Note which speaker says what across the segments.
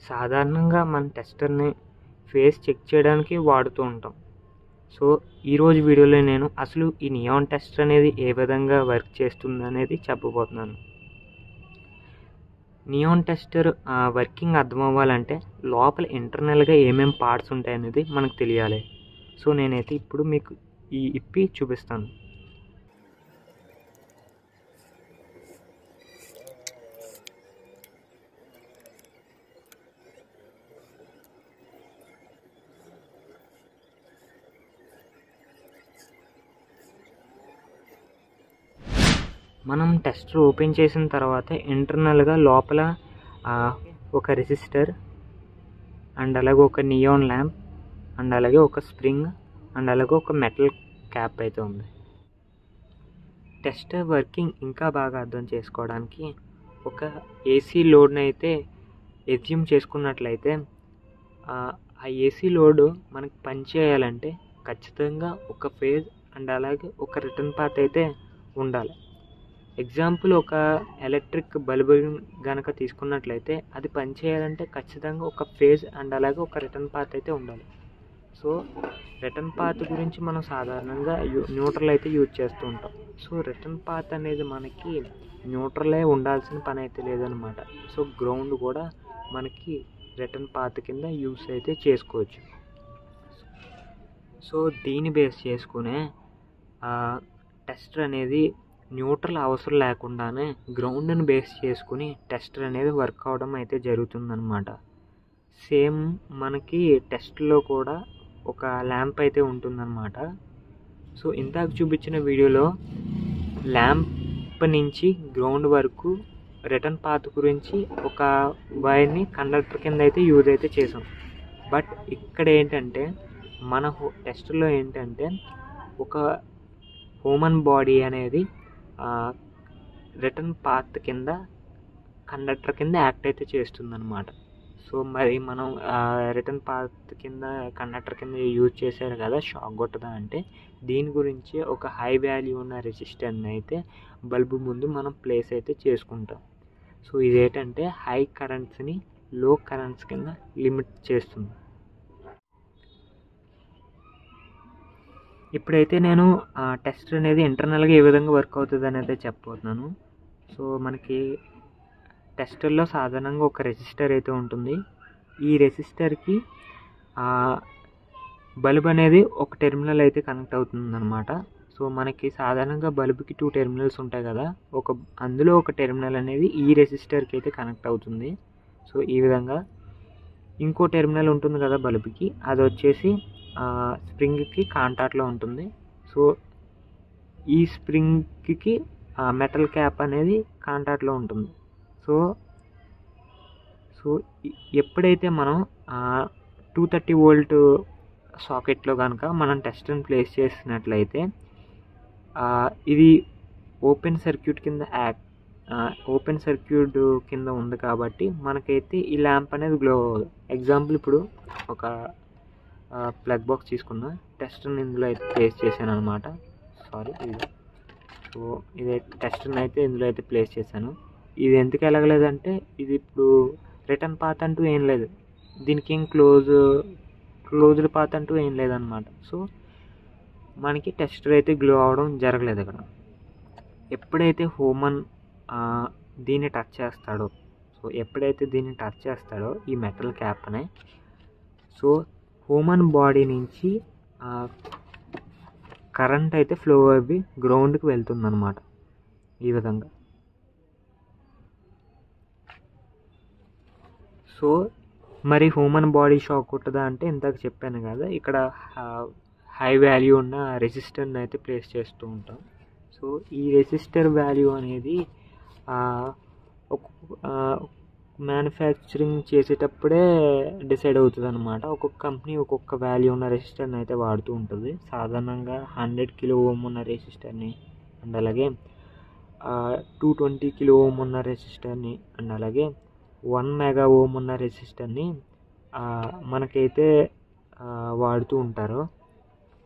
Speaker 1: సాధారణంగా మన టెస్టర్ని face check చేయడానికి వాడుతూ ఉంటాం. సో ఈరోజు వీడియోలో నేను అసలు ఈ నియాన్ టెస్టర్ అనేది ఏ విధంగా వర్క్ చేస్తుంది అనేది చెప్పబోతున్నాను. నియాన్ టెస్టర్ వర్కింగ్ అర్థం అవ్వాలంటే లోపల ఇంటర్నల్గా ఏమేమి పార్ట్స్ ఉంటాయనేది మనకు తెలియాలి. సో నేనైతే ఇప్పుడు మీకు ఇప్పి చూపిస్తాను. మనం టెస్టర్ ఓపెన్ చేసిన తర్వాత ఇంటర్నల్గా లోపల ఒక రెసిస్టర్ అండ్ అలాగే ఒక నియాన్ ల్యాంప్ అండ్ అలాగే ఒక స్ప్రింగ్ అండ్ అలాగే ఒక మెటల్ క్యాప్ అయితే ఉంది. టెస్టర్ వర్కింగ్ ఇంకా బాగా అర్థం చేసుకోవడానికి ఒక ఏసీ లోడ్ని అయితే ఎస్యూమ్ చేసుకున్నట్లయితే ఆ ఏసీ లోడ్ మనకి పనిచేయాలంటే ఖచ్చితంగా ఒక ఫేజ్ అండ్ అలాగే ఒక రిటర్న్ పాత్ అయితే ఉండాలి. ఎగ్జాంపుల్ ఒక ఎలక్ట్రిక్ బల్బు కనుక తీసుకున్నట్లయితే అది పనిచేయాలంటే ఖచ్చితంగా ఒక ఫేజ్ అండ్ అలాగే ఒక రిటర్న్ పాత్ అయితే ఉండాలి. సో రిటర్న్ పాత్ గురించి మనం సాధారణంగా న్యూట్రల్ అయితే యూజ్ చేస్తూ ఉంటాం. సో రిటర్న్ పాత్ అనేది మనకి న్యూట్రలే ఉండాల్సిన పని అయితే లేదనమాట. సో గ్రౌండ్ కూడా మనకి రిటర్న్ పాత్ కింద యూజ్ అయితే చేసుకోవచ్చు. సో దీన్ని బేస్ చేసుకునే టెస్టర్ అనేది న్యూట్రల్ అవసరం లేకుండానే గ్రౌండ్ని బేస్ చేసుకుని టెస్టర్ అనేది వర్క్ అవడం అయితే జరుగుతుందన్నమాట. సేమ్ మనకి టెస్ట్లో కూడా ఒక ల్యాంప్ అయితే ఉంటుందన్నమాట. సో ఇందాక చూపించిన వీడియోలో ల్యాంప్ నుంచి గ్రౌండ్ వరకు రిటర్న్ పాత్ గురించి ఒక వైర్ని కండక్టర్ కింద అయితే యూజ్ అయితే చేసాం. బట్ ఇక్కడ ఏంటంటే మన టెస్ట్లో ఏంటంటే ఒక హ్యూమన్ బాడీ అనేది రిటర్న్ పాత్ కింద కండక్టర్ కింద యాక్ట్ అయితే చేస్తుందన్నమాట. సో మరి మనం రిటర్న్ పాత్ కింద కండక్టర్ కింద యూజ్ చేశారు కదా, షాక్ కొట్టదా అంటే దీని గురించి ఒక హై వాల్యూ ఉన్న రెసిస్టర్ని అయితే బల్బు ముందు మనం ప్లేస్ అయితే చేసుకుంటాం. సో ఇదేంటంటే హై కరెంట్స్ని లో కరెంట్స్ కింద లిమిట్ చేస్తుంది. ఇప్పుడైతే నేను టెస్టర్ అనేది ఇంటర్నల్గా ఏ విధంగా వర్క్ అవుతుంది అనేది చెప్పబోతున్నాను. సో మనకి టెస్టర్లో సాధారణంగా ఒక రెసిస్టర్ అయితే ఉంటుంది. ఈ రెసిస్టర్కి బల్బ్ అనేది ఒక టెర్మినల్ అయితే కనెక్ట్ అవుతుందన్నమాట. సో మనకి సాధారణంగా బల్బుకి 2 టెర్మినల్స్ ఉంటాయి కదా, అందులో ఒక టెర్మినల్ అనేది ఈ రెసిస్టర్కి అయితే కనెక్ట్ అవుతుంది. సో ఈ విధంగా ఇంకో టెర్మినల్ ఉంటుంది కదా బల్బుకి, అది వచ్చేసి స్ప్రింగ్కి కాంటాక్ట్లో ఉంటుంది. సో ఈ స్ప్రింగ్కి మెటల్ క్యాప్ అనేది కాంటాక్ట్లో ఉంటుంది. సో ఎప్పుడైతే మనం 230 వోల్ట్ సాకెట్లో కనుక మనం టెస్టర్ని ప్లేస్ చేసినట్లయితే ఇది ఓపెన్ సర్క్యూట్ కింద ఉంది కాబట్టి మనకైతే ఈ ల్యాంప్ అనేది గ్లో అవ్వదు. ఎగ్జాంపుల్ ఇప్పుడు ఒక ప్లగ్ బాక్స్ తీసుకున్నా, టెస్టర్ని ఇందులో అయితే ప్లేస్ చేశాను అనమాట. సో ఇది టెస్టర్ని అయితే ఇందులో అయితే ప్లేస్ చేశాను. ఇది ఎందుకు ఎలగలేదంటే ఇది ఇప్పుడు రిటర్న్ పాత్ అంటూ ఏం లేదు, దీనికి ఏం క్లోజ్డ్ పాత్ అంటూ ఏం లేదనమాట. సో మనకి టెస్టర్ అయితే గ్లో అవడం జరగలేదు అక్కడ. ఎప్పుడైతే హ్యూమన్ దీన్ని టచ్ చేస్తాడో ఈ మెటల్ క్యాప్ని, సో హ్యూమన్ బాడీ నుంచి కరెంట్ అయితే ఫ్లో అయ్యి గ్రౌండ్కి వెళ్తుందన్నమాట ఈ విధంగా. సో మరి హ్యూమన్ బాడీ షాక్ కొట్టదా అంటే ఇందాక చెప్పాను కదా, ఇక్కడ హై వాల్యూ ఉన్న రెసిస్టర్ని అయితే ప్లేస్ చేస్తూ ఉంటాం. సో ఈ రెసిస్టర్ వాల్యూ అనేది మ్యానుఫ్యాక్చరింగ్ చేసేటప్పుడే డిసైడ్ అవుతుంది అనమాట. ఒక్కొక్క కంపెనీ ఒక్కొక్క వాల్యూ ఉన్న రెసిస్టర్ని అయితే వాడుతూ ఉంటుంది. సాధారణంగా 100 కిలో ఓం ఉన్న రెసిస్టర్ని అండ్ అలాగే 220 కిలో ఓం ఉన్న రెసిస్టర్ని అండ్ అలాగే 1 మెగా ఓం ఉన్న రెసిస్టర్ని మనకైతే వాడుతూ ఉంటారు.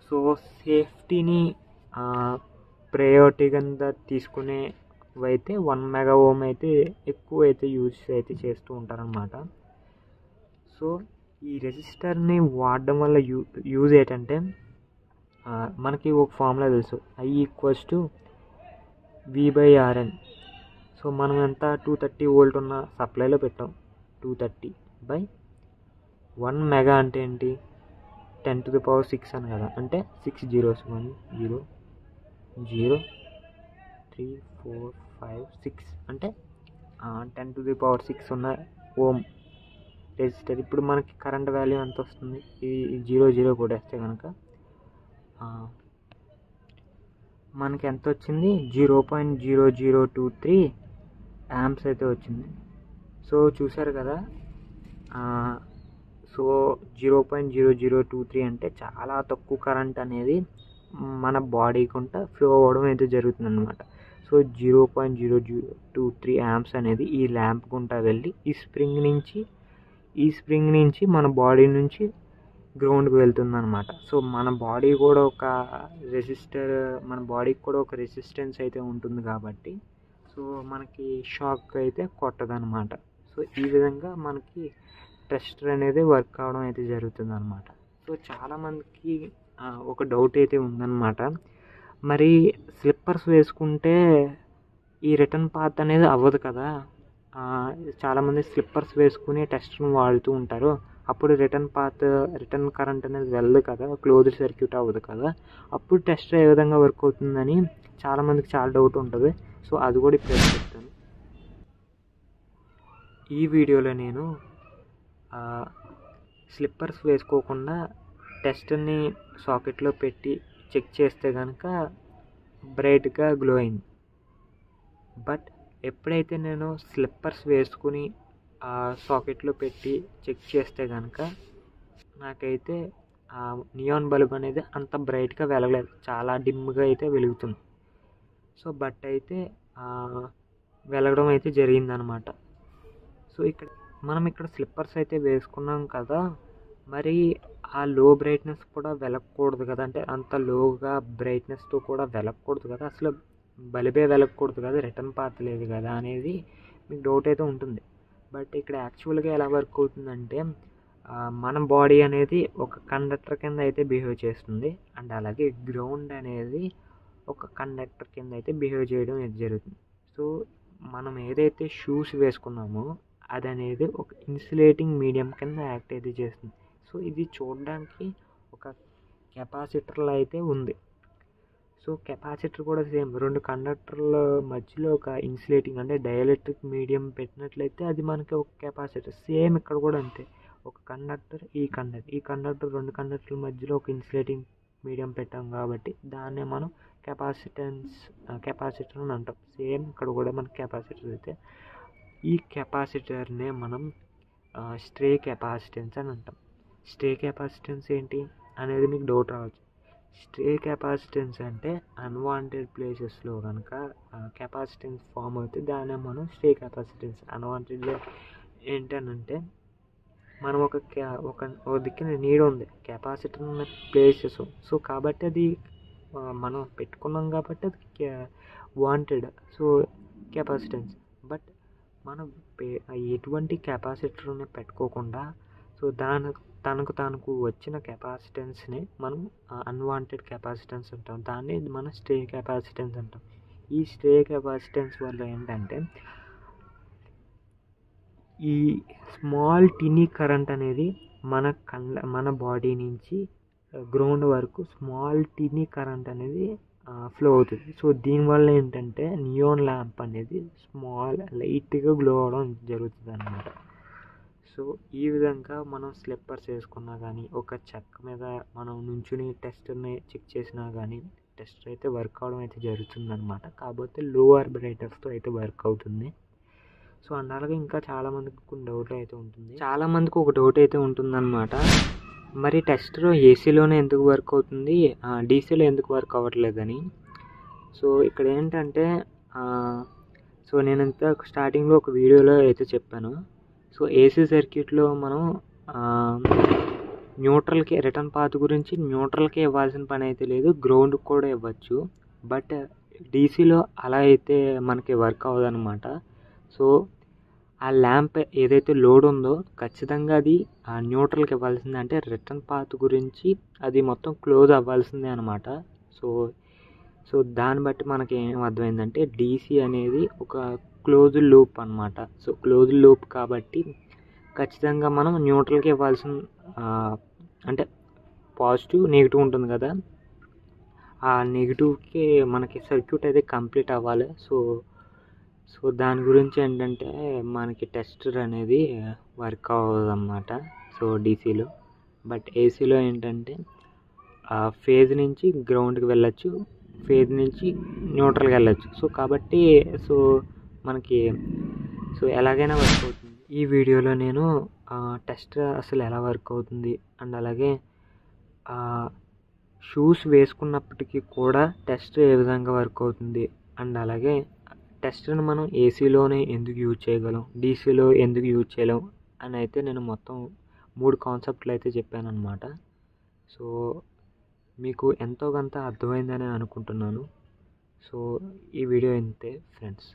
Speaker 1: సో సేఫ్టీని ప్రయారిటీ కింద తీసుకునేవైతే 1 మెగా ఓం అయితే ఎక్కువ అయితే యూజ్ అయితే చేస్తూ ఉంటారనమాట. సో ఈ రెసిస్టర్ని వాడడం వల్ల యూజ్ ఏంటంటే మనకి ఒక ఫార్ములా తెలుసు, I = V/RN. సో మనం ఎంత 230 వోల్ట్ ఉన్న సప్లైలో పెట్టాం, 230/1 మెగా అంటే ఏంటి, 10⁶ అని కదా, అంటే 6 zeros 1 0 0 3 4 5 6 అంటే 10⁶ ఉన్న ఓమ్ రెసిస్టర్. ఇప్పుడు మనకి కరెంట్ వాల్యూ ఎంత వస్తుంది, ఈ 0 కూడా వేస్తే కనుక మనకి ఎంత వచ్చింది, 0.0023 యాంప్స్ అయితే వచ్చింది. సో చూసారు కదా, సో 0.0023 అంటే చాలా తక్కువ కరెంట్ అనేది మన బాడీ గుంట ఫ్లో అవ్వడం అయితే జరుగుతుంది అనమాట. సో 0.0023 యాంప్స్ అనేది ఈ ల్యాంప్ గుంట వెళ్ళి ఈ స్ప్రింగ్ నుంచి మన బాడీ నుంచి గ్రౌండ్కి వెళ్తుంది అనమాట. సో మన బాడీ కూడా ఒక రెసిస్టర్, మన బాడీకి కూడా ఒక రెసిస్టెన్స్ అయితే ఉంటుంది కాబట్టి సో మనకి షాక్ అయితే కొట్టదనమాట. సో ఈ విధంగా మనకి టెస్టర్ అనేది వర్క్ అవడం అయితే జరుగుతుంది అనమాట. సో చాలామందికి ఒక డౌట్ అయితే ఉందన్నమాట, మరి స్లిప్పర్స్ వేసుకుంటే ఈ రిటర్న్ పాత్ అనేది అవ్వదు కదా, చాలామంది స్లిప్పర్స్ వేసుకుని టెస్టర్ని వాడుతూ ఉంటారు, అప్పుడు రిటర్న్ కరెంట్ అనేది వెళ్ళదు కదా, క్లోజ్డ్ సర్క్యూట్ అవ్వదు కదా, అప్పుడు టెస్టర్ ఏ విధంగా వర్క్ అవుతుందని చాలామందికి చాలా డౌట్ ఉంటుంది. సో అది కూడా ఇప్పుడు చెప్తాను. ఈ వీడియోలో నేను స్లిప్పర్స్ వేసుకోకుండా టెస్టర్ని సాకెట్లో పెట్టి చెక్ చేస్తే కనుక బ్రైట్గా గ్లో అయింది. బట్ ఎప్పుడైతే నేను స్లిప్పర్స్ వేసుకుని సాకెట్లో పెట్టి చెక్ చేస్తే కనుక నాకైతే నియాన్ బల్బ్ అనేది అంత బ్రైట్గా వెలగలేదు, చాలా డిమ్గా అయితే వెలుగుతుంది. సో బట్ అయితే వెలగడం అయితే జరిగిందనమాట. సో మనం ఇక్కడ స్లిప్పర్స్ అయితే వేసుకున్నాం కదా, మరి ఆ లో బ్రైట్నెస్ కూడా వెలగకూడదు కదా, అంటే అంత లోగా బ్రైట్నెస్తో కూడా వెలగకూడదు కదా, అసలు బల్బే వెలగకూడదు కదా, రిటర్న్ పాత్ లేదు కదా అనేది మీకు డౌట్ అయితే ఉంటుంది. బట్ ఇక్కడ యాక్చువల్గా ఎలా వర్క్ అవుతుందంటే మన బాడీ అనేది ఒక కండక్టర్ కింద అయితే బిహేవ్ చేస్తుంది, అండ్ అలాగే గ్రౌండ్ అనేది ఒక కండక్టర్ కింద అయితే బిహేవ్ చేయడం అయితే జరుగుతుంది. సో మనం ఏదైతే షూస్ వేసుకున్నామో అది అనేది ఒక ఇన్సులేటింగ్ మీడియం కింద యాక్ట్ అయితే చేస్తుంది. సో ఇది చూడడానికి ఒక కెపాసిటర్లో అయితే ఉంది. సో కెపాసిటర్ కూడా సేమ్, రెండు కండక్టర్ల మధ్యలో ఒక ఇన్సులేటింగ్ అంటే డైఎలక్ట్రిక్ మీడియం పెట్టినట్లయితే అది మనకి ఒక కెపాసిటర్. సేమ్ ఇక్కడ కూడా అంతే, ఒక కండక్టర్ ఈ కండక్టర్ రెండు కండక్టర్ల మధ్యలో ఒక ఇన్సులేటింగ్ మీడియం పెట్టాం కాబట్టి దాన్నే మనం కెపాసిటర్ అని అంటాం. సేమ్ ఇక్కడ కూడా మన కెపాసిటర్ అయితే ఈ కెపాసిటర్నే మనం స్ట్రే కెపాసిటెన్స్ అని అంటాం. స్ట్రే కెపాసిటెన్స్ ఏంటి అనేది మీకు డౌట్ రావచ్చు. స్ట్రే కెపాసిటెన్స్ అంటే అన్వాంటెడ్ ప్లేసెస్లో కనుక కెపాసిటెన్స్ ఫామ్ అవుతుంది, దాన్ని మనం స్ట్రే కెపాసిటెన్స్. అన్వాంటెడ్లో ఏంటనంటే మనం ఒక దిక్కున నీడ ఉంది, కెపాసిటర్ ఉన్న ప్లేసెస్, సో కాబట్టి అది మనం పెట్టుకున్నాం కాబట్టి అది వాంటెడ్, సో కెపాసిటెన్స్. బట్ మనం ఎటువంటి కెపాసిటర్ని పెట్టుకోకుండా సో తనకు వచ్చిన కెపాసిటెన్స్ని మనం అన్వాంటెడ్ కెపాసిటెన్స్ అంటాం, దాన్ని మనం స్ట్రే కెపాసిటెన్స్ అంటాం. ఈ స్ట్రే కెపాసిటెన్స్ వల్ల ఏంటంటే ఈ స్మాల్ టినీ కరెంట్ అనేది మన బాడీ నుంచి గ్రౌండ్ వరకు స్మాల్ టినీ కరెంట్ అనేది ఫ్లో అవుతుంది. సో దీనివల్ల ఏంటంటే నియాన్ ల్యాంప్ అనేది లైట్గా గ్లో అవడం జరుగుతుంది అన్నమాట. సో ఈ విధంగా మనం స్లిప్పర్స్ వేసుకున్నా కానీ ఒక చెక్క మీద మనం నుంచుని టెస్టర్ని చెక్ చేసినా కానీ టెస్టర్ అయితే వర్క్ అవడం అయితే జరుగుతుంది అనమాట. కాకపోతే లో ఆర్బిరేటర్స్తో అయితే వర్క్ అవుతుంది. సో అండ్ అలాగే ఇంకా చాలామందికి కొన్ని డౌట్ అయితే ఉంటుంది, చాలామందికి ఒక డౌట్ అయితే ఉంటుందన్నమాట, మరి టెస్టర్ ఏసీలోనే ఎందుకు వర్క్ అవుతుంది, డీసీలో ఎందుకు వర్క్ అవ్వట్లేదని. సో ఇక్కడ ఏంటంటే సో నేను ఇంత స్టార్టింగ్లో ఒక వీడియోలో అయితే చెప్పాను. సో ఏసీ సర్క్యూట్లో మనం న్యూట్రల్కి రిటర్న్ పాత్ గురించి న్యూట్రల్కి ఇవ్వాల్సిన పని అయితే లేదు, గ్రౌండ్కి కూడా ఇవ్వచ్చు. బట్ డీసీలో అలా అయితే మనకి వర్క్ అవ్వదన్నమాట. సో ఆ ల్యాంప్ ఏదైతే లోడ్ ఉందో ఖచ్చితంగా అది న్యూట్రల్కి ఇవ్వాల్సిందే. అంటే రిటర్న్ పాత్ గురించి అది మొత్తం క్లోజ్ అవ్వాల్సిందే అనమాట. సో సో దాన్ని బట్టి మనకి ఏం అర్థమైందంటే డీసీ అనేది ఒక క్లోజ్డ్ లూప్ అనమాట. సో క్లోజ్డ్ లూప్ కాబట్టి ఖచ్చితంగా మనం న్యూట్రల్కి ఇవ్వాల్సిన అంటే పాజిటివ్ నెగిటివ్ ఉంటుంది కదా, ఆ నెగిటివ్కి మనకి సర్క్యూట్ అయితే కంప్లీట్ అవ్వాలి. సో దాని గురించి ఏంటంటే మనకి టెస్టర్ అనేది వర్క్ అవ్వదన్నమాట. సో డీసీలో. బట్ ఏసీలో ఏంటంటే ఫేజ్ నుంచి గ్రౌండ్కి వెళ్ళొచ్చు, ఫేజ్ నుంచి న్యూట్రల్కి వెళ్ళొచ్చు. సో కాబట్టి సో మనకి సో ఎలాగైనా వర్క్ అవుతుంది. ఈ వీడియోలో నేను టెస్టర్ అసలు ఎలా వర్క్ అవుతుంది అండ్ అలాగే షూస్ వేసుకున్నప్పటికీ కూడా టెస్టర్ ఏ విధంగా వర్క్ అవుతుంది అండ్ అలాగే టెస్టర్ని మనం ఏసీలోనే ఎందుకు యూజ్ చేయగలం, డీసీలో ఎందుకు యూజ్ చేయలేం అని అయితే నేను మొత్తం 3 కాన్సెప్ట్లు అయితే చెప్పాను అనమాట. సో మీకు ఎంతో కొంత అర్థమైందని అనుకుంటున్నాను. సో ఈ వీడియో ఇంతే ఫ్రెండ్స్.